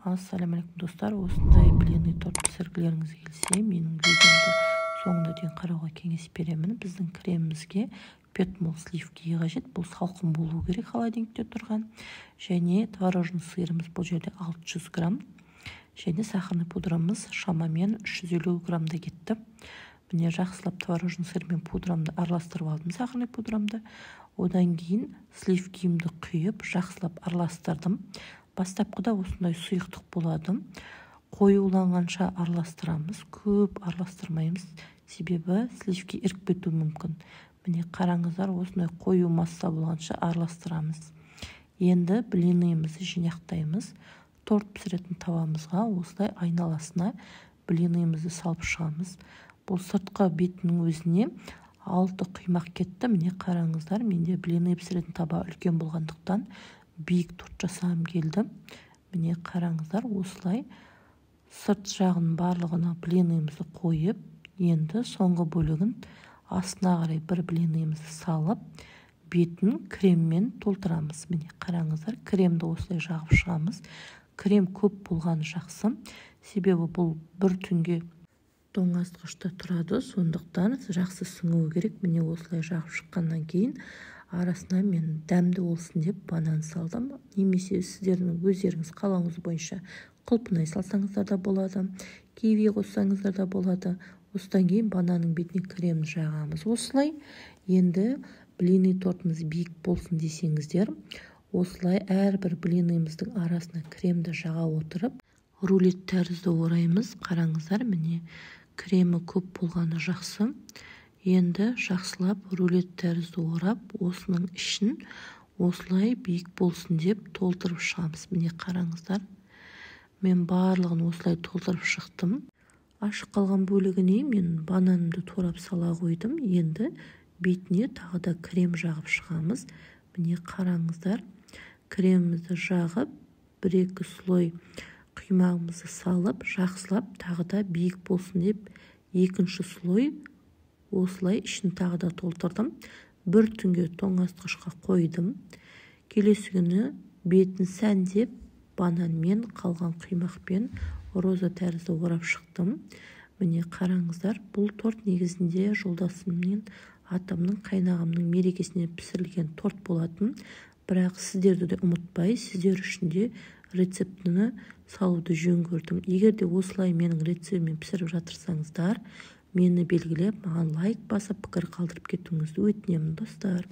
Ассаламу алейкум достар, осындай блинный торт пісіргілеріңіз келсе, менің видеомды соңына дейін қарауға кеңес беремін. Біздің кремімізге петмол сливки қажет, бұл салқын болу керек холодильникте тұрған. Және творожный сырымыз бұл жерде 600 грамм. Және сахарный пудрамыз шамамен 350 граммда кетті. Міне жақсылап творожный сыр мен пудрамды араластырып алдым, сахарный пудрамды. Одан кейін сливкимді құйып, жақсылап араластырдым. Бастапқыда осындай сұйықтық болады. Қоюланғанша араластырамыз, көп араластырмаймыз. Себебі сливки іріп кетуі мүмкін. Міне қараңыздар, осындай қою масса болғанша араластырамыз. Енді блинымызды жинақтаймыз. Торт пісіретін тавамызға осылай айналасына блинымызды салып шығамыз. Бұл сыртқы бетінің өзіне 6 құймақ кетті. Міне қараңыздар, менде блины пісіретін таба үлкен болғандықтан биік торт жасағым келді. Міне қараңыздар, осылай сырт жағын барлығына блинымызды қойып, енді соңғы бөлігін астына қарай бір блинымызды салып, бетін креммен толтырамыз. Міне қараңыздар, кремді осылай жағып шығамыз. Крем көп болғаны жақсы, себебі бұл бір түнге тоңазытқышта тұрады, сондықтан жақсы сіңуі керек. Міне осылай жағып шыққаннан кейін арасына мен дәмді болсын деп банан салдым. Немесе сіздердің өздеріңіз қалауыңыз бойынша құлпынай салсаңыздар да болады, киви қоссаңыздар да болады. Осыдан кейін бананның бетіне кремді жағамыз. Осылай енді блинный тортымыз биік болсын десеңіздер, осылай әрбір блинымыздың арасына кремді жаға отырып, рулет тәрізді ораймыз. Қараңыздар, міне кремі көп болғаны жақсы. Енді жақсылап рулет тәрізді орап, осының ішін осылай биік болсын деп толтырып шығамыз. Міне қараңыздар, мен барлығын осылай толтырып шықтым. Ашық қалған бөлігіне мен бананымды турап сала қойдым. Енді бетіне тағы да крем жағып шығамыз. Міне қараңыздар, кремімізді жағып, 1-2 слой құймағымызды салып, жақсылап тағы да биік болсын деп екінші слой осылай ішін тағы да толтырдым. Бір түнге тоңазытқышқа қойдым. Келесі күні бетін сәндеп, бананмен, қалған құймақпен роза тәрізді орап шықтым. Міне қараңыздар, бұл торт негізінде жолдасымның, атамның, қайнағамның мерекесіне пісірілген торт болатын. Бірақ сіздерді де ұмытпай, сіздер үшін де рецептіні салуды жөн көрдім. Егер де осылай менің рецептіммен пісіріп жатырсаңыздар, мені белгілеп, маған лайк басып, пікір қалдырып кетуіңізді өтінемін достар.